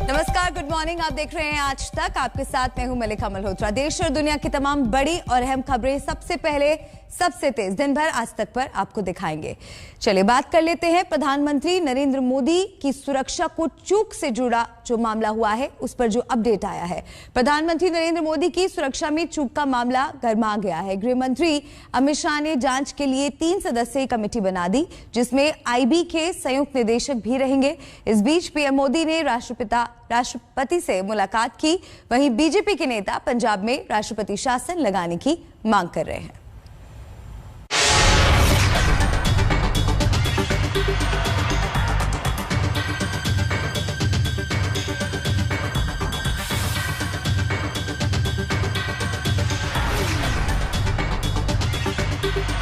नमस्कार, good morning. आप देख रहे हैं आज तक। आपके साथ मैं हूं मलिका मल्होत्रा। देश और दुनिया की तमाम बड़ी और अहम खबरें सबसे पहले, सबसे तेज दिन भर आज तक पर आपको दिखाएंगे। चलिए बात कर लेते हैं प्रधानमंत्री नरेंद्र मोदी की सुरक्षा को चूक से जुड़ा जो मामला हुआ है उस पर जो अपडेट आया है। प्रधानमंत्री नरेंद्र मोदी की सुरक्षा में चूक का मामला गर्मा गया है। गृह मंत्री अमित शाह ने जांच के लिए 3 सदस्यीय कमेटी बना दी, जिसमें आईबी के संयुक्त निदेशक भी रहेंगे। इस बीच पीएम मोदी ने राष्ट्रपति से मुलाकात की। वहीं बीजेपी के नेता पंजाब में राष्ट्रपति शासन लगाने की मांग कर रहे हैं।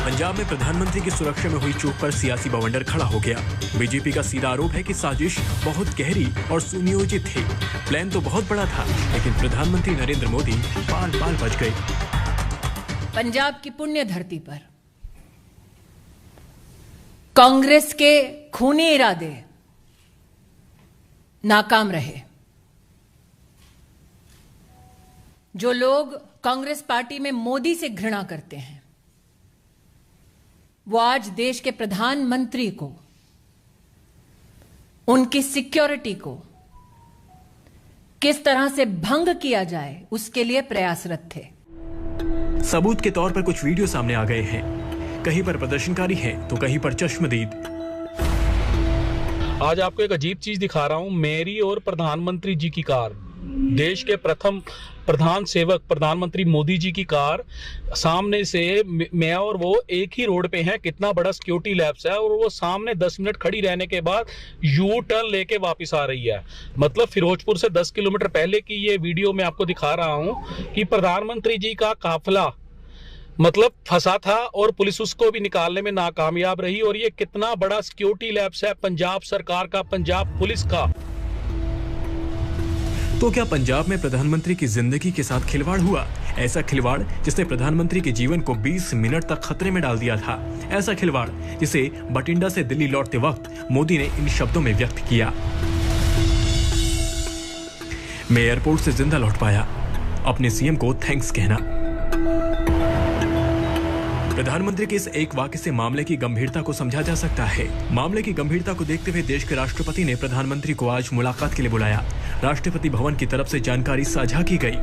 पंजाब में प्रधानमंत्री की सुरक्षा में हुई चूक पर सियासी बवंडर खड़ा हो गया। बीजेपी का सीधा आरोप है कि साजिश बहुत गहरी और सुनियोजित थी। प्लान तो बहुत बड़ा था, लेकिन प्रधानमंत्री नरेंद्र मोदी बाल बाल बच गए। पंजाब की पुण्य धरती पर कांग्रेस के खूनी इरादे नाकाम रहे। जो लोग कांग्रेस पार्टी में मोदी से घृणा करते हैं, वो आज देश के प्रधानमंत्री को, उनकी सिक्योरिटी को किस तरह से भंग किया जाए उसके लिए प्रयासरत थे। सबूत के तौर पर कुछ वीडियो सामने आ गए हैं। कहीं पर प्रदर्शनकारी हैं तो कहीं पर चश्मदीद। आज आपको एक अजीब चीज दिखा रहा हूं। मेरी और प्रधानमंत्री जी की कार, देश के प्रथम प्रधान सेवक प्रधानमंत्री मोदी जी की कार, सामने से मैं और वो एक ही रोड पे हैं। कितना बड़ा सिक्योरिटी लैब्स है, और वो सामने 10 मिनट खड़ी रहने के बाद यू टर्न लेके वापस आ रही है। मतलब फिरोजपुर से 10 किलोमीटर पहले की ये वीडियो मैं आपको दिखा रहा हूं कि प्रधानमंत्री जी का काफिला मतलब फंसा था और पुलिस उसको भी निकालने में नाकामयाब रही। और ये कितना बड़ा सिक्योरिटी लैब्स है पंजाब सरकार का, पंजाब पुलिस का। तो क्या पंजाब में प्रधानमंत्री की जिंदगी के साथ खिलवाड़ हुआ? ऐसा खिलवाड़ जिसने प्रधानमंत्री के जीवन को 20 मिनट तक खतरे में डाल दिया था। ऐसा खिलवाड़ जिसे बठिंडा से दिल्ली लौटते वक्त मोदी ने इन शब्दों में व्यक्त किया। मैं एयरपोर्ट से जिंदा लौट पाया, अपने सीएम को थैंक्स कहना। प्रधानमंत्री के इस एक वाक्य से मामले की गंभीरता को समझा जा सकता है। मामले की गंभीरता को देखते हुए देश के राष्ट्रपति ने प्रधानमंत्री को आज मुलाकात के लिए बुलाया। राष्ट्रपति भवन की तरफ से जानकारी साझा की गई।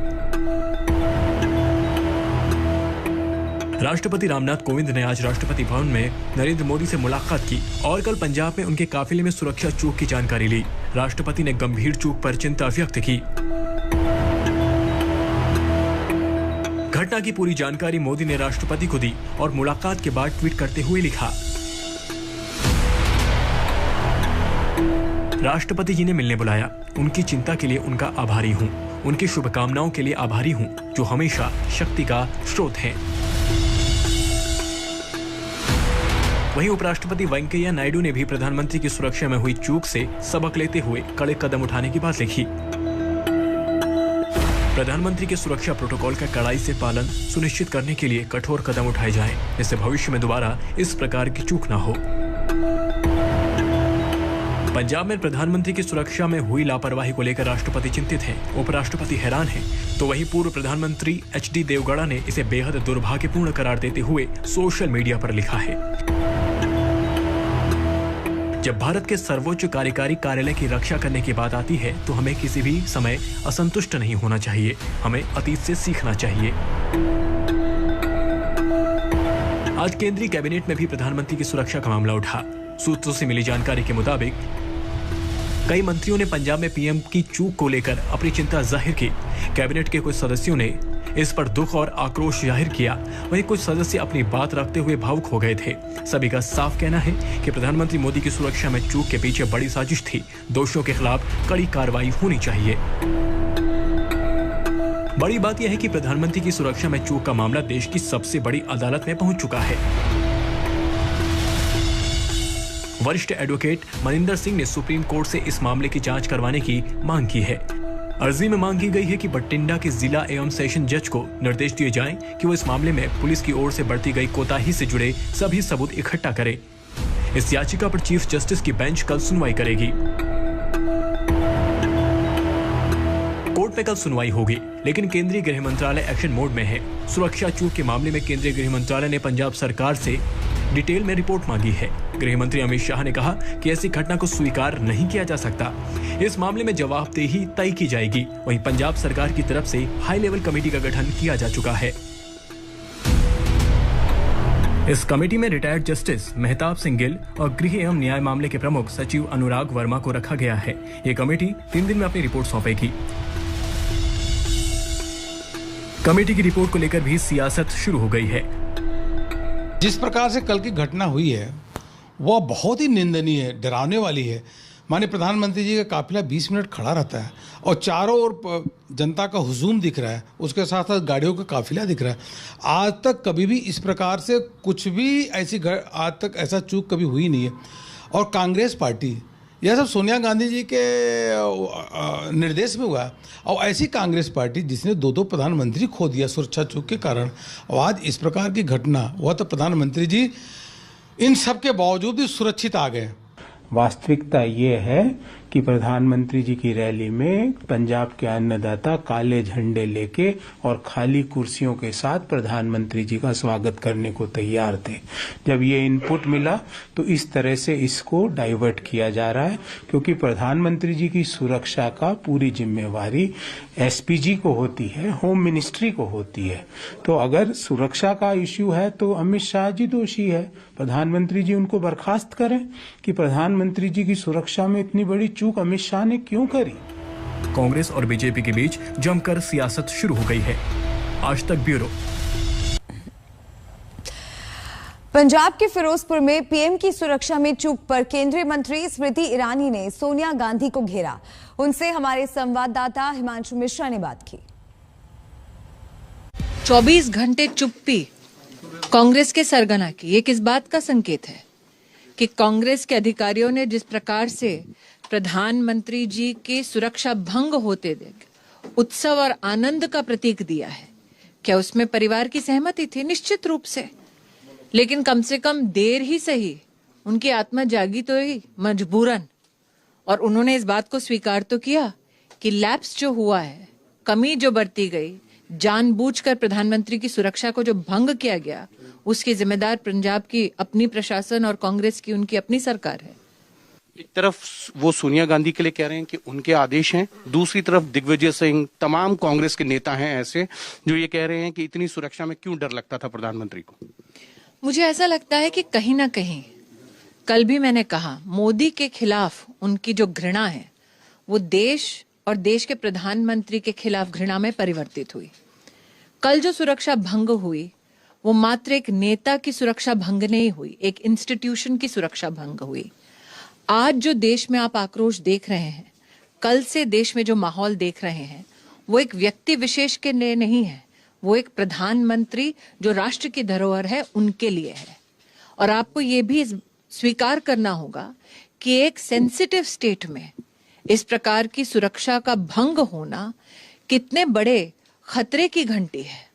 राष्ट्रपति रामनाथ कोविंद ने आज राष्ट्रपति भवन में नरेंद्र मोदी से मुलाकात की और कल पंजाब में उनके काफिले में सुरक्षा चूक की जानकारी ली। राष्ट्रपति ने गंभीर चूक पर चिंता व्यक्त की। घटना की पूरी जानकारी मोदी ने राष्ट्रपति को दी और मुलाकात के बाद ट्वीट करते हुए लिखा, राष्ट्रपति जी ने मिलने बुलाया। उनकी चिंता के लिए उनका आभारी हूं। उनकी शुभकामनाओं के लिए आभारी हूं, जो हमेशा शक्ति का स्रोत हैं। वहीं उपराष्ट्रपति वेंकैया नायडू ने भी प्रधानमंत्री की सुरक्षा में हुई चूक से सबक लेते हुए कड़े कदम उठाने की बात लिखी। प्रधानमंत्री के सुरक्षा प्रोटोकॉल का कड़ाई से पालन सुनिश्चित करने के लिए कठोर कदम उठाए जाएं, जिससे भविष्य में दोबारा इस प्रकार की चूक न हो। पंजाब में प्रधानमंत्री की सुरक्षा में हुई लापरवाही को लेकर राष्ट्रपति चिंतित हैं, उपराष्ट्रपति हैरान हैं, तो वहीं पूर्व प्रधानमंत्री एचडी देवगौड़ा ने इसे बेहद दुर्भाग्यपूर्ण करार देते हुए सोशल मीडिया पर लिखा है, जब भारत के सर्वोच्च कार्यकारी कार्यालय की रक्षा करने की बात आती है तो हमें किसी भी समय असंतुष्ट नहीं होना चाहिए। हमें अतीत से सीखना चाहिए। आज केंद्रीय कैबिनेट में भी प्रधानमंत्री की सुरक्षा का मामला उठा। सूत्रों से मिली जानकारी के मुताबिक कई मंत्रियों ने पंजाब में पीएम की चूक को लेकर अपनी चिंता जाहिर की। कैबिनेट के कुछ सदस्यों ने इस पर दुख और आक्रोश जाहिर किया। वहीं कुछ सदस्य अपनी बात रखते हुए भावुक हो गए थे। सभी का साफ कहना है कि प्रधानमंत्री मोदी की सुरक्षा में चूक के पीछे बड़ी साजिश थी। दोषियों के खिलाफ कड़ी कार्रवाई होनी चाहिए। बड़ी बात यह है कि प्रधानमंत्री की सुरक्षा में चूक का मामला देश की सबसे बड़ी अदालत में पहुंच चुका है। वरिष्ठ एडवोकेट मनिंदर सिंह ने सुप्रीम कोर्ट से इस मामले की जांच करवाने की मांग की है। अर्जी में मांग की गई है कि बठिंडा के जिला एवं सेशन जज को निर्देश दिए जाएं कि वो इस मामले में पुलिस की ओर से बरती गई कोताही से जुड़े सभी सबूत इकट्ठा करे। इस याचिका पर चीफ जस्टिस की बेंच कल सुनवाई करेगी। पे कल सुनवाई होगी, लेकिन केंद्रीय गृह मंत्रालय एक्शन मोड में है। सुरक्षा चूक के मामले में केंद्रीय गृह मंत्रालय ने पंजाब सरकार से डिटेल में रिपोर्ट मांगी है। गृह मंत्री अमित शाह ने कहा कि ऐसी घटना को स्वीकार नहीं किया जा सकता। इस मामले में जवाबदेही तय की जाएगी। वहीं पंजाब सरकार की तरफ से हाई लेवल कमेटी का गठन किया जा चुका है। इस कमेटी में रिटायर्ड जस्टिस मेहताब सिंह गिल और गृह एवं न्याय मामले के प्रमुख सचिव अनुराग वर्मा को रखा गया है। ये कमेटी 3 दिन में अपनी रिपोर्ट सौंपेगी। कमेटी की रिपोर्ट को लेकर भी सियासत शुरू हो गई है। जिस प्रकार से कल की घटना हुई है वह बहुत ही निंदनीय है, डरावने वाली है। माननीय प्रधानमंत्री जी का काफिला 20 मिनट खड़ा रहता है और चारों ओर जनता का हुजूम दिख रहा है, उसके साथ साथ गाड़ियों का काफिला दिख रहा है। आज तक कभी भी इस प्रकार से कुछ भी आज तक ऐसा चूक कभी हुई नहीं है। और कांग्रेस पार्टी यह सब सोनिया गांधी जी के निर्देश में हुआ। और ऐसी कांग्रेस पार्टी जिसने 2 प्रधानमंत्री खो दिया सुरक्षा चूक के कारण, और आज इस प्रकार की घटना, वह तो प्रधानमंत्री जी इन सब के बावजूद भी सुरक्षित आ गए। वास्तविकता ये है कि प्रधानमंत्री जी की रैली में पंजाब के अन्नदाता काले झंडे लेके और खाली कुर्सियों के साथ प्रधानमंत्री जी का स्वागत करने को तैयार थे। जब ये इनपुट मिला तो इस तरह से इसको डाइवर्ट किया जा रहा है, क्योंकि प्रधानमंत्री जी की सुरक्षा का पूरी जिम्मेवारी एसपीजी को होती है, होम मिनिस्ट्री को होती है। तो अगर सुरक्षा का इश्यू है तो अमित शाह जी दोषी है। प्रधानमंत्री जी उनको बर्खास्त करें कि प्रधानमंत्री जी की सुरक्षा में इतनी बड़ी चूक अमित शाह ने क्यों करी। कांग्रेस और बीजेपी के बीच जमकर सियासत शुरू हो गई है। आज तक ब्यूरो। पंजाब के फिरोजपुर में पीएम की सुरक्षा में चूक पर केंद्रीय मंत्री स्मृति ईरानी ने सोनिया गांधी को घेरा। उनसे हमारे संवाददाता हिमांशु मिश्रा ने बात की। 24 घंटे चुप्पी कांग्रेस के सरगना की। ये किस बात का संकेत है कि कांग्रेस के अधिकारियों ने जिस प्रकार से प्रधानमंत्री जी के सुरक्षा भंग होते देख उत्सव और आनंद का प्रतीक दिया है, क्या उसमें परिवार की सहमति थी? निश्चित रूप से। लेकिन कम से कम देर ही सही उनकी आत्मा जागी तो ही, मजबूरन। और उन्होंने इस बात को स्वीकार तो किया कि लैप्स जो हुआ है, कमी जो बरती गई, जानबूझकर प्रधानमंत्री की सुरक्षा को जो भंग किया गया, उसकी जिम्मेदार पंजाब की अपनी प्रशासन और कांग्रेस की उनकी अपनी सरकार है। एक तरफ वो सोनिया गांधी के लिए कह रहे हैं कि उनके आदेश हैं, दूसरी तरफ दिग्विजय सिंह, तमाम कांग्रेस के नेता हैं ऐसे जो ये कह रहे हैं कि इतनी सुरक्षा में क्यों डर लगता था प्रधानमंत्री को। मुझे ऐसा लगता है कि कहीं ना कहीं, कल भी मैंने कहा, मोदी के खिलाफ उनकी जो घृणा है वो देश और देश के प्रधानमंत्री के खिलाफ घृणा में परिवर्तित हुई। कल जो सुरक्षा भंग हुई वो मात्र एक नेता की सुरक्षा भंग नहीं हुई, एक इंस्टीट्यूशन की सुरक्षा भंग हुई। आज जो देश में आप आक्रोश देख रहे हैं, कल से देश में जो माहौल देख रहे हैं, वो एक व्यक्ति विशेष के लिए नहीं है, वो एक प्रधानमंत्री जो राष्ट्र की धरोहर है उनके लिए है। और आपको ये भी स्वीकार करना होगा कि एक सेंसिटिव स्टेट में इस प्रकार की सुरक्षा का भंग होना कितने बड़े खतरे की घंटी है।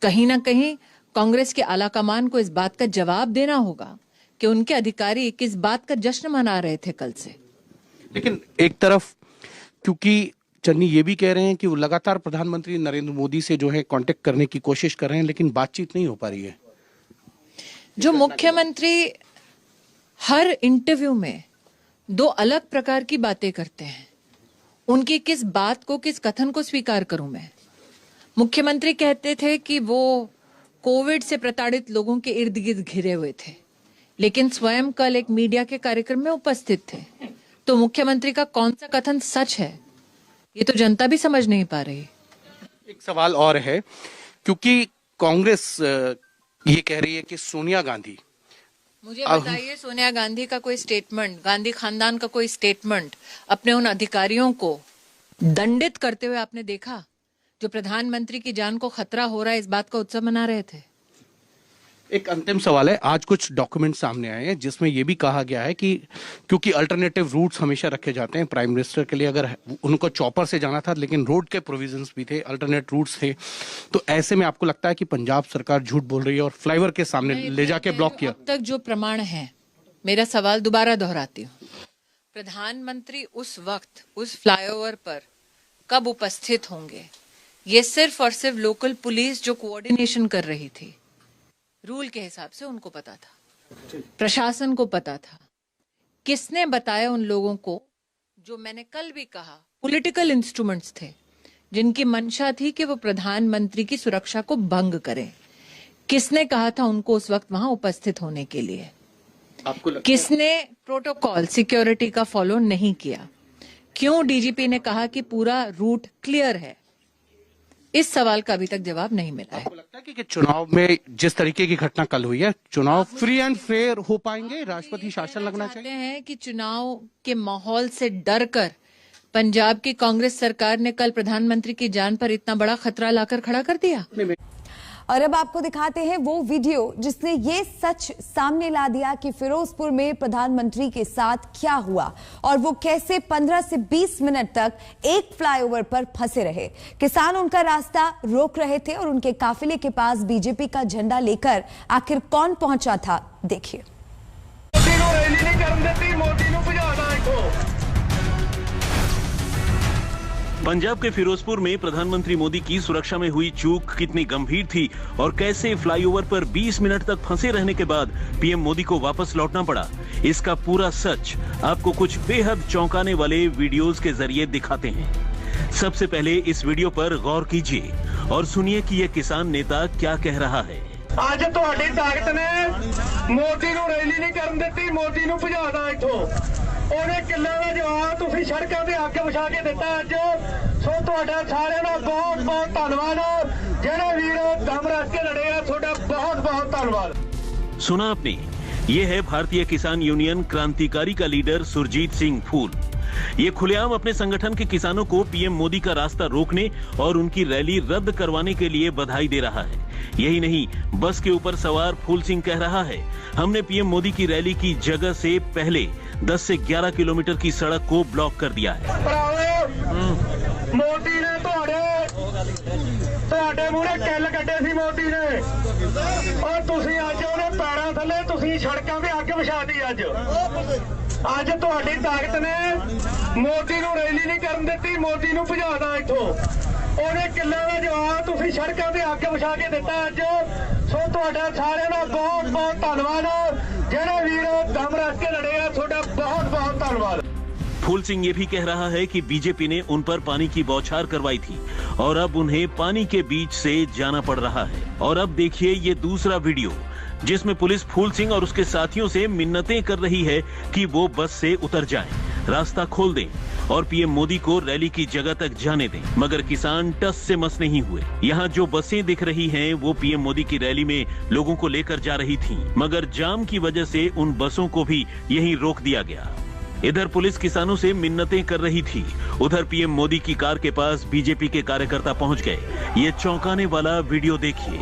कहीं ना कहीं कांग्रेस के आलाकमान को इस बात का जवाब देना होगा कि उनके अधिकारी किस बात का जश्न मना रहे थे कल से। लेकिन एक तरफ क्योंकि चन्नी ये भी कह रहे हैं कि वो लगातार प्रधानमंत्री नरेंद्र मोदी से जो है कांटेक्ट करने की कोशिश कर रहे हैं, लेकिन बातचीत नहीं हो पा रही है। जो मुख्यमंत्री हर इंटरव्यू में 2 अलग प्रकार की बातें करते हैं, उनकी किस बात को, किस कथन को स्वीकार करूं मैं? मुख्यमंत्री कहते थे कि वो कोविड से प्रताड़ित लोगों के इर्द गिर्द घिरे हुए थे, लेकिन स्वयं कल एक मीडिया के कार्यक्रम में उपस्थित थे। तो मुख्यमंत्री का कौन सा कथन सच है, ये तो जनता भी समझ नहीं पा रही। एक सवाल और है, क्योंकि कांग्रेस ये कह रही है कि सोनिया गांधी, मुझे बताइए, सोनिया गांधी का कोई स्टेटमेंट, गांधी खानदान का कोई स्टेटमेंट अपने उन अधिकारियों को दंडित करते हुए आपने देखा जो प्रधानमंत्री की जान को खतरा हो रहा है इस बात का उत्सव मना रहे थे? एक अंतिम सवाल है, आज कुछ डॉक्यूमेंट सामने आए हैं जिसमें यह भी कहा गया है कि क्योंकि अल्टरनेटिव रूट्स हमेशा रखे जाते हैं प्राइम मिनिस्टर के लिए, अगर उनको चॉपर से जाना था लेकिन रोड के प्रोविजंस भी थे, अल्टरनेट रूट्स थे, तो ऐसे में आपको लगता है कि पंजाब सरकार झूठ बोल रही है और फ्लाईओवर के सामने ले जाके ब्लॉक किया? अब तक जो प्रमाण है, मेरा सवाल दोबारा दोहराती हूँ, प्रधानमंत्री उस वक्त उस फ्लाईओवर पर कब उपस्थित होंगे, ये सिर्फ और सिर्फ लोकल पुलिस जो कोऑर्डिनेशन कर रही थी, रूल के हिसाब से उनको पता था, प्रशासन को पता था। किसने बताया उन लोगों को? जो मैंने कल भी कहा, पॉलिटिकल इंस्ट्रूमेंट्स थे जिनकी मंशा थी कि वो प्रधानमंत्री की सुरक्षा को भंग करें। किसने कहा था उनको उस वक्त वहां उपस्थित होने के लिए? आपको किसने प्रोटोकॉल सिक्योरिटी का फॉलो नहीं किया? क्यों डीजीपी ने कहा कि पूरा रूट क्लियर है? इस सवाल का अभी तक जवाब नहीं मिला है। आपको लगता है कि चुनाव में जिस तरीके की घटना कल हुई है, चुनाव फ्री एंड फेयर हो पाएंगे? राष्ट्रपति शासन लगना चाहिए? हैं कि चुनाव के माहौल से डरकर पंजाब की कांग्रेस सरकार ने कल प्रधानमंत्री की जान पर इतना बड़ा खतरा लाकर खड़ा कर दिया। और अब आपको दिखाते हैं वो वीडियो जिसने ये सच सामने ला दिया कि फिरोजपुर में प्रधानमंत्री के साथ क्या हुआ और वो कैसे 15 से 20 मिनट तक एक फ्लाईओवर पर फंसे रहे। किसान उनका रास्ता रोक रहे थे और उनके काफिले के पास बीजेपी का झंडा लेकर आखिर कौन पहुंचा था, देखिए। पंजाब के फिरोजपुर में प्रधानमंत्री मोदी की सुरक्षा में हुई चूक कितनी गंभीर थी और कैसे फ्लाईओवर पर 20 मिनट तक फंसे रहने के बाद पीएम मोदी को वापस लौटना पड़ा, इसका पूरा सच आपको कुछ बेहद चौंकाने वाले वीडियोस के जरिए दिखाते हैं। सबसे पहले इस वीडियो पर गौर कीजिए और सुनिए कि यह किसान नेता क्या कह रहा है। आज तुहाडी ताकत ने मोदी नूं रैली नहीं करन दित्ती, मोदी नूं भजादा इथों। ਉਹਨੇ ਕਿੱਲੇ ਦਾ ਜਵਾਬ ਤੁਸੀਂ ਸੜਕਾਂ ਤੇ ਅੱਗ ਵਿਛਾ ਕੇ ਦਿੱਤਾ ਅੱਜ। ਸੋ ਤੁਹਾਡਾ ਸਾਰਿਆਂ ਦਾ ਬਹੁਤ ਬਹੁਤ ਧੰਨਵਾਦ। ਜਿਹੜੇ ਵੀਰ ਦਮ ਰੱਖ ਕੇ ਲੜੇ ਆ, ਤੁਹਾਡਾ ਬਹੁਤ ਬਹੁਤ ਧੰਨਵਾਦ। सुना आपने, ये है भारतीय किसान यूनियन क्रांतिकारी का लीडर सुरजीत सिंह फूल। ये खुलेआम अपने संगठन के किसानों को पीएम मोदी का रास्ता रोकने और उनकी रैली रद्द करवाने के लिए बधाई दे रहा है। यही नहीं, बस के ऊपर सवार फूल सिंह कह रहा है, हमने पीएम मोदी की रैली की जगह से पहले 10 से 11 किलोमीटर की सड़क को ब्लॉक कर दिया है। मोदी ने ਤੁਹਾਡੇ ਮੂਹਰੇ ਕਿੱਲ ਕੱਢੇ ਸੀ मोदी ने, और ਤੁਸੀਂ ਅੱਜ ਉਹਨੇ ਪੈਰਾਂ ਥੱਲੇ ਤੁਸੀਂ ਸੜਕਾਂ ਤੇ ਅੱਗ ਵਿਛਾਤੀ ਅੱਜ ਤੁਹਾਡੀ ਤਾਕਤ ਨੇ मोदी ਨੂੰ ਰੈਲੀ ਨਹੀਂ ਕਰਨ ਦਿੱਤੀ, मोदी ਨੂੰ ਭਜਾਦਾ ਇੱਥੋਂ। ਉਹਨੇ ਕਿੱਲੇ ਦਾ ਜਵਾਬ ਤੁਸੀਂ ਸੜਕਾਂ ਤੇ ਅੱਗ ਵਿਛਾ ਕੇ ਦਿੱਤਾ ਅੱਜ। ਸੋ ਤੁਹਾਡਾ ਸਾਰਿਆਂ ਦਾ ਬਹੁਤ ਬਹੁਤ ਧੰਨਵਾਦ। ਜਿਹੜੇ ਵੀਰ ਦਮ ਰੱਖ ਕੇ ਲੜੇ ਆ, ਤੁਹਾਡਾ ਬਹੁਤ ਬਹੁਤ ਧੰਨਵਾਦ। फूल सिंह ये भी कह रहा है कि बीजेपी ने उन पर पानी की बौछार करवाई थी और अब उन्हें पानी के बीच से जाना पड़ रहा है। और अब देखिए ये दूसरा वीडियो जिसमें पुलिस फूल सिंह और उसके साथियों से मिन्नतें कर रही है कि वो बस से उतर जाएं, रास्ता खोल दें और पीएम मोदी को रैली की जगह तक जाने दें। मगर किसान टस से मस नहीं हुए। यहाँ जो बसें दिख रही हैं वो पीएम मोदी की रैली में लोगों को लेकर जा रही थीं, मगर जाम की वजह से उन बसों को भी यहीं रोक दिया गया। इधर पुलिस किसानों से मिन्नतें कर रही थी, उधर पीएम मोदी की कार के पास बीजेपी के कार्यकर्ता पहुंच गए। ये चौंकाने वाला वीडियो देखिए।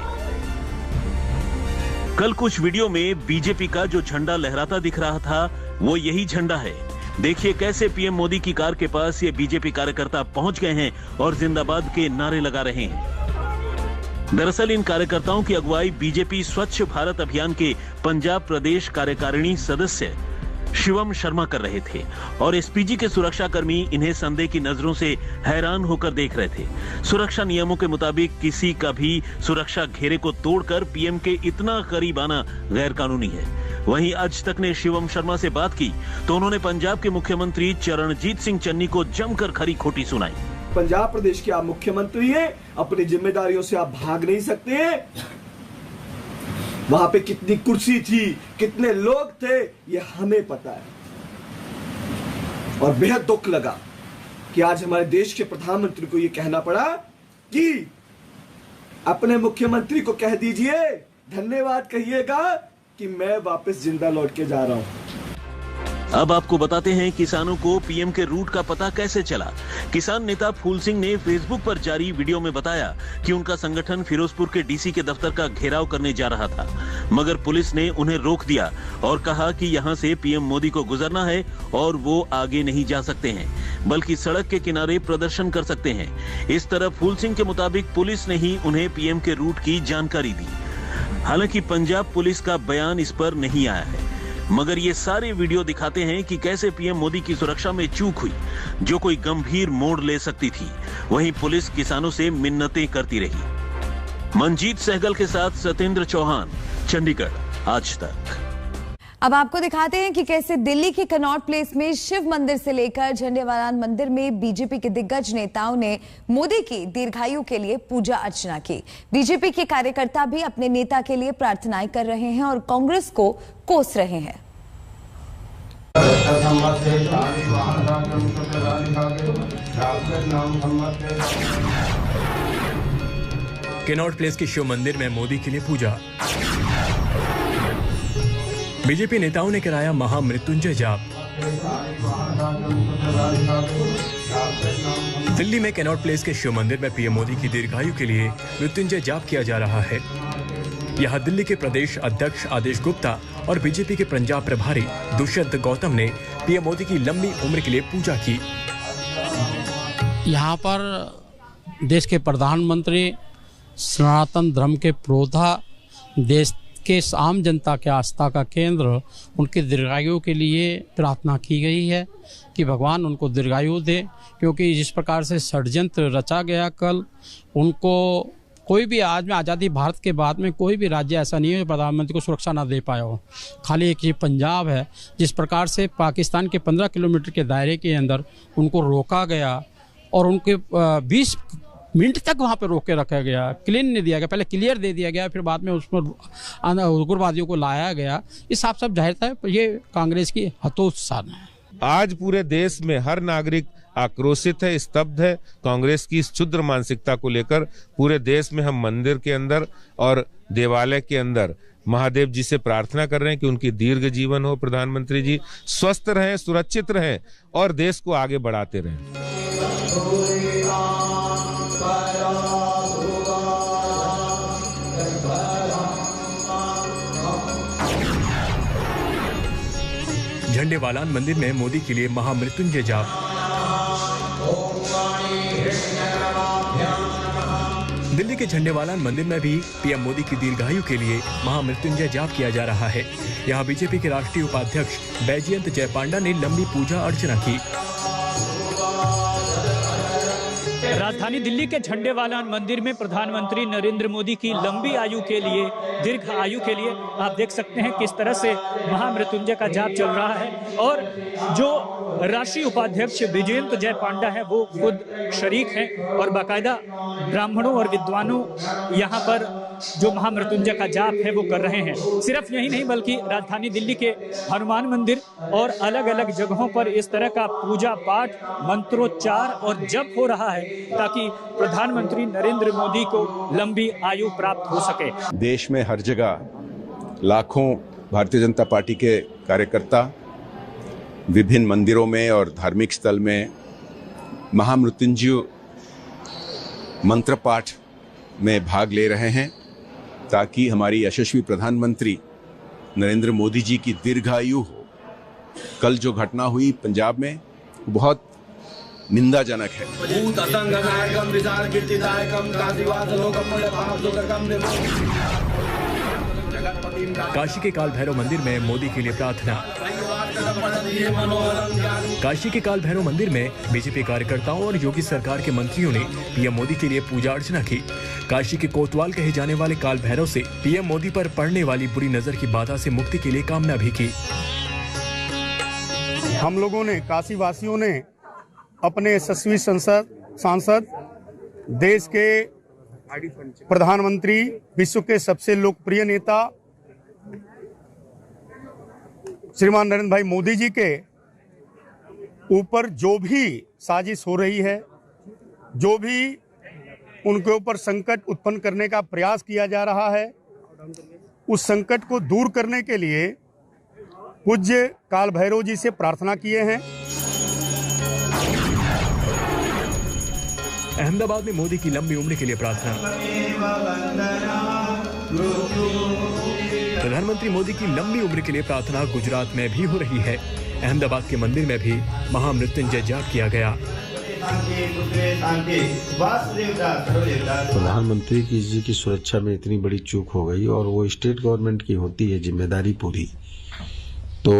कल कुछ वीडियो में बीजेपी का जो झंडा लहराता दिख रहा था वो यही झंडा है। देखिए कैसे पीएम मोदी की कार के पास ये बीजेपी कार्यकर्ता पहुंच गए हैं और जिंदाबाद के नारे लगा रहे हैं। दरअसल इन कार्यकर्ताओं की अगुवाई बीजेपी स्वच्छ भारत अभियान के पंजाब प्रदेश कार्यकारिणी सदस्य शिवम शर्मा कर रहे थे और एसपीजी के सुरक्षाकर्मी इन्हें संदेह की नजरों से हैरान होकर देख रहे थे। सुरक्षा नियमों के मुताबिक किसी का भी सुरक्षा घेरे को तोड़कर पीएम के इतना करीब आना गैर कानूनी है। वहीं आज तक ने शिवम शर्मा से बात की तो उन्होंने पंजाब के मुख्यमंत्री चरणजीत सिंह चन्नी को जमकर खरी खोटी सुनाई। पंजाब प्रदेश के आप मुख्यमंत्री हैं, अपनी जिम्मेदारियों से आप भाग नहीं सकते हैं। वहां पे कितनी कुर्सी थी, कितने लोग थे, ये हमें पता है। और बेहद दुख लगा कि आज हमारे देश के प्रधानमंत्री को ये कहना पड़ा कि अपने मुख्यमंत्री को कह दीजिए, धन्यवाद कहिएगा कि मैं वापस जिंदा लौट के जा रहा हूं। अब आपको बताते हैं किसानों को पीएम के रूट का पता कैसे चला। किसान नेता फूल सिंह ने फेसबुक पर जारी वीडियो में बताया कि उनका संगठन फिरोजपुर के डीसी के दफ्तर का घेराव करने जा रहा था, मगर पुलिस ने उन्हें रोक दिया और कहा कि यहां से पीएम मोदी को गुजरना है और वो आगे नहीं जा सकते हैं, बल्कि सड़क के किनारे प्रदर्शन कर सकते हैं। इस तरह फूल सिंह के मुताबिक पुलिस ने ही उन्हें पीएम के रूट की जानकारी दी। हालांकि पंजाब पुलिस का बयान इस पर नहीं आया है। मगर ये सारे वीडियो दिखाते हैं कि कैसे पीएम मोदी की सुरक्षा में चूक हुई, जो कोई गंभीर मोड़ ले सकती थी। वहीं पुलिस किसानों से मिन्नतें करती रही। मंजीत सहगल के साथ सत्येंद्र चौहान, चंडीगढ़, आज तक। अब आपको दिखाते हैं कि कैसे दिल्ली के कनॉट प्लेस में शिव मंदिर से लेकर झंडेवालान मंदिर में बीजेपी के दिग्गज नेताओं ने मोदी की दीर्घायु के लिए पूजा अर्चना की। बीजेपी के कार्यकर्ता भी अपने नेता के लिए प्रार्थनाएं कर रहे हैं और कांग्रेस को कोस रहे हैं। कनॉट प्लेस के शिव मंदिर में मोदी के लिए पूजा। बीजेपी नेताओं ने कराया महामृत्युंजय जाप। दिल्ली में कनॉट प्लेस के शिव मंदिर में पीएम मोदी की दीर्घायु के लिए मृत्युंजय जाप किया जा रहा है। यहां दिल्ली के प्रदेश अध्यक्ष आदेश गुप्ता और बीजेपी के पंजाब प्रभारी दुष्यंत गौतम ने पीएम मोदी की लंबी उम्र के लिए पूजा की। यहाँ पर देश के प्रधानमंत्री, सनातन धर्म के पुरोधा, देश के आम जनता के आस्था का केंद्र, उनकी दीर्घायु के लिए प्रार्थना की गई है कि भगवान उनको दीर्घायु दे, क्योंकि जिस प्रकार से षड्यंत्र रचा गया कल, उनको कोई भी आज में आज़ादी भारत के बाद में कोई भी राज्य ऐसा नहीं है जो प्रधानमंत्री को सुरक्षा ना दे पाया हो। खाली एक ये पंजाब है, जिस प्रकार से पाकिस्तान के 15 किलोमीटर के दायरे के अंदर उनको रोका गया और उनके 20 मिनट तक वहाँ पे रोक के रखा गया, क्लीन नहीं दिया गया, पहले क्लियर दे दिया गया, फिर बाद में उसमें उग्रवादियों को लाया गया। इस साफ साफ जाहिर था ये कांग्रेस की हतोत्साहन है। आज पूरे देश में हर नागरिक आक्रोशित है, स्तब्ध है कांग्रेस की इस क्षुद्र मानसिकता को लेकर। पूरे देश में हम मंदिर के अंदर और देवालय के अंदर महादेव जी से प्रार्थना कर रहे हैं कि उनकी दीर्घ जीवन हो, प्रधानमंत्री जी स्वस्थ रहें, सुरक्षित रहें और देश को आगे बढ़ाते रहें। झंडेवालान मंदिर में मोदी के लिए महामृत्युंजय जाप। दिल्ली के झंडेवालान मंदिर में भी पीएम मोदी की दीर्घायु के लिए महामृत्युंजय जाप किया जा रहा है। यहां बीजेपी के राष्ट्रीय उपाध्यक्ष बैजयंत जयपांडा ने लंबी पूजा अर्चना की। राजधानी दिल्ली के झंडेवालान मंदिर में प्रधानमंत्री नरेंद्र मोदी की लंबी आयु के लिए, दीर्घ आयु के लिए आप देख सकते हैं किस तरह से महामृत्युंजय का जाप चल रहा है और जो राष्ट्रीय उपाध्यक्ष बैजयंत जयपांडा है वो खुद शरीक हैं और बाकायदा ब्राह्मणों और विद्वानों यहाँ पर जो महामृत्युंजय का जाप है वो कर रहे हैं। सिर्फ यही नहीं बल्कि राजधानी दिल्ली के हनुमान मंदिर और अलग अलग जगहों पर इस तरह का पूजा पाठ, मंत्रोच्चार और जप हो रहा है ताकि प्रधानमंत्री नरेंद्र मोदी को लंबी आयु प्राप्त हो सके। देश में हर जगह लाखों भारतीय जनता पार्टी के कार्यकर्ता विभिन्न मंदिरों में और धार्मिक स्थल में महामृत्युंजय मंत्र पाठ में भाग ले रहे हैं ताकि हमारी यशस्वी प्रधानमंत्री नरेंद्र मोदी जी की दीर्घायु हो। कल जो घटना हुई पंजाब में बहुत निंदाजनक है। काशी के काल भैरव मंदिर में मोदी के लिए प्रार्थना। काशी के काल भैरव मंदिर में बीजेपी कार्यकर्ताओं और योगी सरकार के मंत्रियों ने पीएम मोदी के लिए पूजा अर्चना की। काशी के कोतवाल कहे जाने वाले काल भैरव से पीएम मोदी पर पड़ने वाली बुरी नजर की बाधा से मुक्ति के लिए कामना भी की। हम लोगों ने, काशी वासियों ने अपने यशस्वी सांसद, देश के प्रधानमंत्री, विश्व के सबसे लोकप्रिय नेता श्रीमान नरेंद्र भाई मोदी जी के ऊपर जो भी साजिश हो रही है, जो भी उनके ऊपर संकट उत्पन्न करने का प्रयास किया जा रहा है, उस संकट को दूर करने के लिए पूज्य काल भैरव जी से प्रार्थना किए हैं। अहमदाबाद में मोदी की लंबी उम्र के लिए प्रार्थना। प्रधानमंत्री मोदी की लंबी उम्र के लिए प्रार्थना गुजरात में भी हो रही है। अहमदाबाद के मंदिर में भी महामृत्युंजय जाप किया गया। प्रधानमंत्री जी की सुरक्षा में इतनी बड़ी चूक हो गई और वो स्टेट गवर्नमेंट की होती है जिम्मेदारी पूरी, तो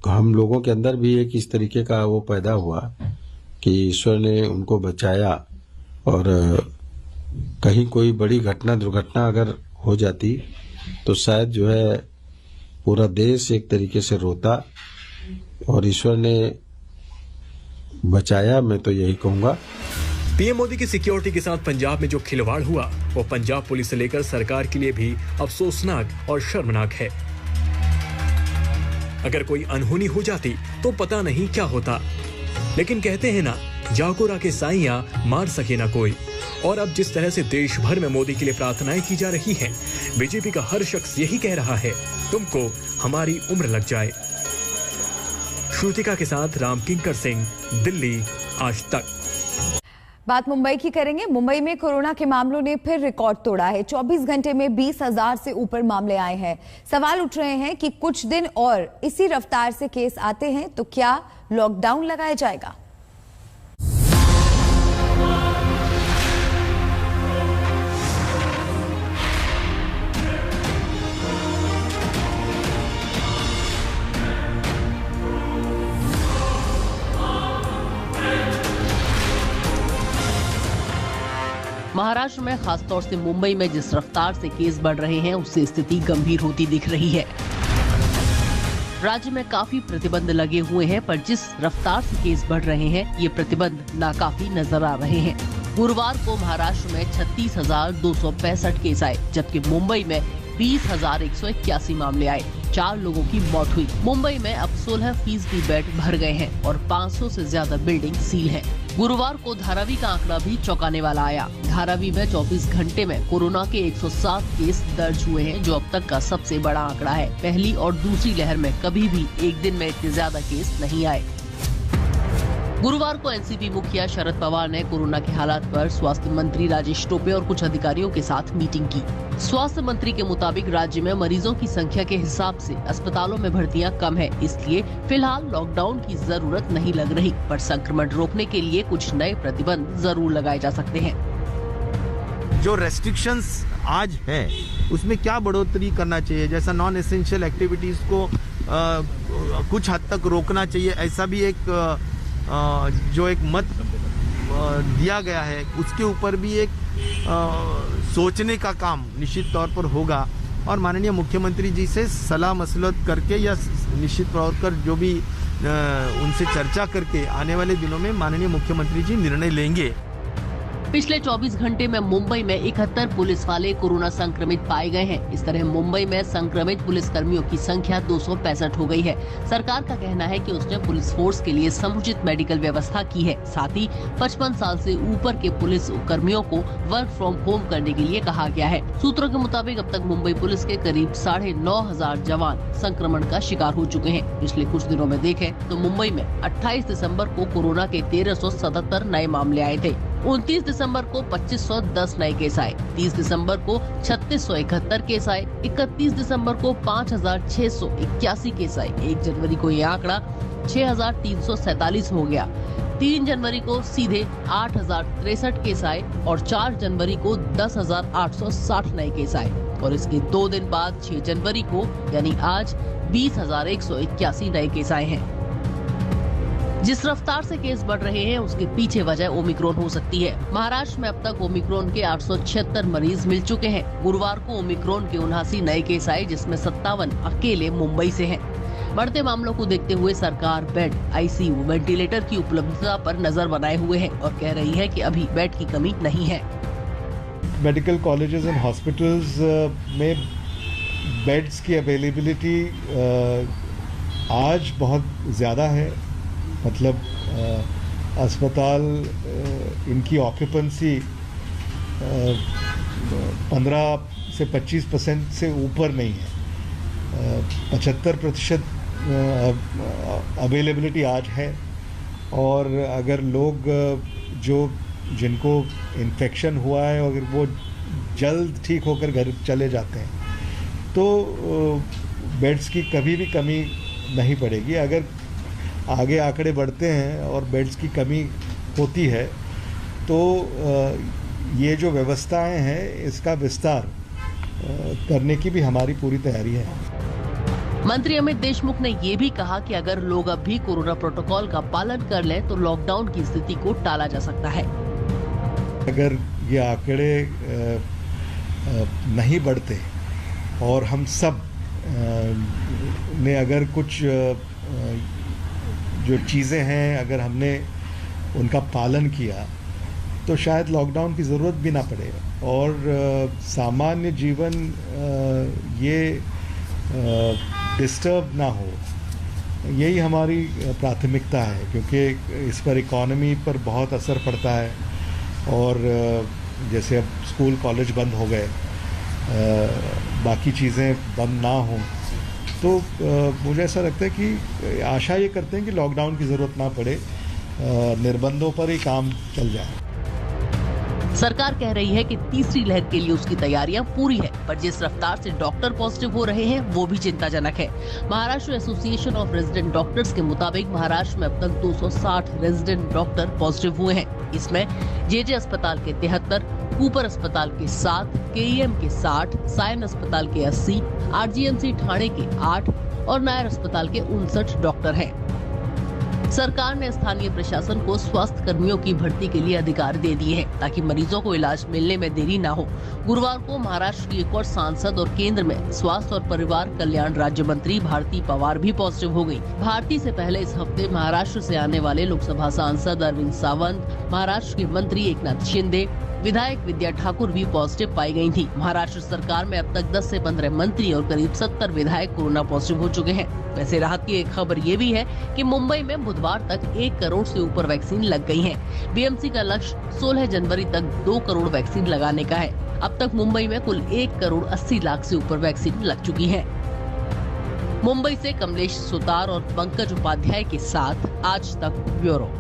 हम लोगों के अंदर भी एक इस तरीके का वो पैदा हुआ कि ईश्वर ने उनको बचाया, और कहीं कोई बड़ी दुर्घटना अगर हो जाती तो शायद जो है पूरा देश एक तरीके से रोता, और ईश्वर ने बचाया, मैं तो यही कहूँगा। पीएम मोदी की सिक्योरिटी के साथ पंजाब में जो खिलवाड़ हुआ वो पंजाब पुलिस से लेकर सरकार के लिए भी अफसोसनाक और शर्मनाक है। अगर कोई अनहोनी हो जाती तो पता नहीं क्या होता, लेकिन कहते हैं ना, जाको राके साइयां मार सके ना कोई। और अब जिस तरह से देश भर में मोदी के लिए प्रार्थनाएं की जा रही हैं, बीजेपी का हर शख्स यही कह रहा है, तुमको हमारी उम्र लग जाए। श्रुतिका के साथ राम किंकर सिंह, दिल्ली, आज तक। बात मुंबई की करेंगे। मुंबई में कोरोना के मामलों ने फिर रिकॉर्ड तोड़ा है। 24 घंटे में 20,000 से ऊपर मामले आए हैं। सवाल उठ रहे हैं कि कुछ दिन और इसी रफ्तार से केस आते हैं तो क्या लॉकडाउन लगाया जाएगा? महाराष्ट्र में खासतौर से मुंबई में जिस रफ्तार से केस बढ़ रहे हैं, उससे स्थिति गंभीर होती दिख रही है। राज्य में काफी प्रतिबंध लगे हुए हैं, पर जिस रफ्तार से केस बढ़ रहे हैं, ये प्रतिबंध नाकाफी नजर आ रहे हैं। गुरुवार को महाराष्ट्र में 36,265 केस आए, जबकि मुंबई में 20,181 मामले आए। 4 लोगों की मौत हुई। मुंबई में अब 16% बेड भर गए हैं और 500 से ज्यादा बिल्डिंग सील हैं। गुरुवार को धारावी का आंकड़ा भी चौंकाने वाला आया। धारावी में 24 घंटे में कोरोना के 107 केस दर्ज हुए हैं, जो अब तक का सबसे बड़ा आंकड़ा है। पहली और दूसरी लहर में कभी भी एक दिन में इतने ज्यादा केस नहीं आए। गुरुवार को एनसीपी मुखिया शरद पवार ने कोरोना के हालात पर स्वास्थ्य मंत्री राजेश टोपे और कुछ अधिकारियों के साथ मीटिंग की। स्वास्थ्य मंत्री के मुताबिक राज्य में मरीजों की संख्या के हिसाब से अस्पतालों में भर्तियां कम है, इसलिए फिलहाल लॉकडाउन की जरूरत नहीं लग रही, पर संक्रमण रोकने के लिए कुछ नए प्रतिबंध जरूर लगाए जा सकते हैं। जो रेस्ट्रिक्शंस आज है उसमें क्या बढ़ोतरी करना चाहिए, जैसा नॉन एसेंशियल एक्टिविटीज को कुछ हद तक रोकना चाहिए, ऐसा भी एक जो एक मत दिया गया है, उसके ऊपर भी एक सोचने का काम निश्चित तौर पर होगा। और माननीय मुख्यमंत्री जी से सलाह मसलत करके या निश्चित तौर पर जो भी उनसे चर्चा करके आने वाले दिनों में माननीय मुख्यमंत्री जी निर्णय लेंगे। पिछले 24 घंटे में मुंबई में 71 पुलिस वाले कोरोना संक्रमित पाए गए हैं। इस तरह मुंबई में संक्रमित पुलिस कर्मियों की संख्या 265 हो गई है। सरकार का कहना है कि उसने पुलिस फोर्स के लिए समुचित मेडिकल व्यवस्था की है। साथ ही 55 साल से ऊपर के पुलिस कर्मियों को वर्क फ्रॉम होम करने के लिए कहा गया है। सूत्रों के मुताबिक अब तक मुंबई पुलिस के करीब 9,500 जवान संक्रमण का शिकार हो चुके हैं। पिछले कुछ दिनों में देखें तो मुंबई में 28 दिसंबर को कोरोना के 1377 नए मामले आए थे। 29 दिसंबर को 2510 नए केस आए। 30 दिसंबर को 3671 केस आए। 31 दिसंबर को 5681 केस आए। 1 जनवरी को ये आंकड़ा 6347 हो गया। 3 जनवरी को सीधे 8063 केस आए और 4 जनवरी को 10,860 नए केस आए। और इसके 2 दिन बाद 6 जनवरी को यानी आज 20,181 नए केस आए हैं। जिस रफ्तार से केस बढ़ रहे हैं उसके पीछे वजह ओमिक्रॉन हो सकती है। महाराष्ट्र में अब तक ओमिक्रॉन के 876 मरीज मिल चुके हैं। गुरुवार को ओमिक्रॉन के 79 नए केस आए, जिसमें 57 अकेले मुंबई से हैं। बढ़ते मामलों को देखते हुए सरकार बेड, आईसीयू, वेंटिलेटर की उपलब्धता पर नजर बनाए हुए है और कह रही है कि अभी बेड की कमी नहीं है। मेडिकल कॉलेजेस एंड हॉस्पिटल्स में बेड्स की अवेलेबिलिटी आज बहुत ज़्यादा है। मतलब अस्पताल इनकी ऑक्यूपेंसी 15 से 25% से ऊपर नहीं है। 75% अवेलेबिलिटी आज है। और अगर लोग जिनको इन्फेक्शन हुआ है अगर वो जल्द ठीक होकर घर चले जाते हैं तो बेड्स की कभी भी कमी नहीं पड़ेगी। अगर आगे आंकड़े बढ़ते हैं और बेड्स की कमी होती है तो ये जो व्यवस्थाएं हैं इसका विस्तार करने की भी हमारी पूरी तैयारी है। मंत्री अमित देशमुख ने ये भी कहा कि अगर लोग अब भी कोरोना प्रोटोकॉल का पालन कर लें तो लॉकडाउन की स्थिति को टाला जा सकता है। अगर ये आंकड़े नहीं बढ़ते और हम सब ने अगर कुछ जो चीज़ें हैं अगर हमने उनका पालन किया तो शायद लॉकडाउन की ज़रूरत भी ना पड़े और सामान्य जीवन ये डिस्टर्ब ना हो। यही हमारी प्राथमिकता है क्योंकि इस पर इकोनॉमी पर बहुत असर पड़ता है और जैसे अब स्कूल कॉलेज बंद हो गए, बाकी चीज़ें बंद ना हों तो मुझे ऐसा लगता है कि आशा ये करते हैं कि लॉकडाउन की ज़रूरत ना पड़े, निर्बंधों पर ही काम चल जाए। सरकार कह रही है कि तीसरी लहर के लिए उसकी तैयारियां पूरी है, पर जिस रफ्तार से डॉक्टर पॉजिटिव हो रहे हैं वो भी चिंताजनक है। Maharashtra association of resident doctors के मुताबिक महाराष्ट्र में अब तक 260 रेजिडेंट डॉक्टर पॉजिटिव हुए हैं। इसमें जेजे अस्पताल के 73, कूपर अस्पताल के 7, केईएम के 60, सायन अस्पताल के 80, आरजीएमसी ठाणे के 8 और नायर अस्पताल के 59 डॉक्टर हैं। सरकार ने स्थानीय प्रशासन को स्वास्थ्य कर्मियों की भर्ती के लिए अधिकार दे दिए हैं ताकि मरीजों को इलाज मिलने में देरी न हो। गुरुवार को महाराष्ट्र की एक और सांसद और केंद्र में स्वास्थ्य और परिवार कल्याण राज्य मंत्री भारती पवार भी पॉजिटिव हो गई। भारती से पहले इस हफ्ते महाराष्ट्र से आने वाले लोकसभा सांसद अरविंद सावंत, महाराष्ट्र के मंत्री एकनाथ शिंदे, विधायक विद्या ठाकुर भी पॉजिटिव पाई गई थी। महाराष्ट्र सरकार में अब तक 10 से 15 मंत्री और करीब 70 विधायक कोरोना पॉजिटिव हो चुके हैं। वैसे राहत की एक खबर ये भी है कि मुंबई में बुधवार तक 1 करोड़ से ऊपर वैक्सीन लग गई है। बीएमसी का लक्ष्य 16 जनवरी तक 2 करोड़ वैक्सीन लगाने का है। अब तक मुंबई में कुल 1 करोड़ 80 लाख से ऊपर वैक्सीन लग चुकी है। मुंबई से कमलेश सुतार और पंकज उपाध्याय के साथ आज तक ब्यूरो।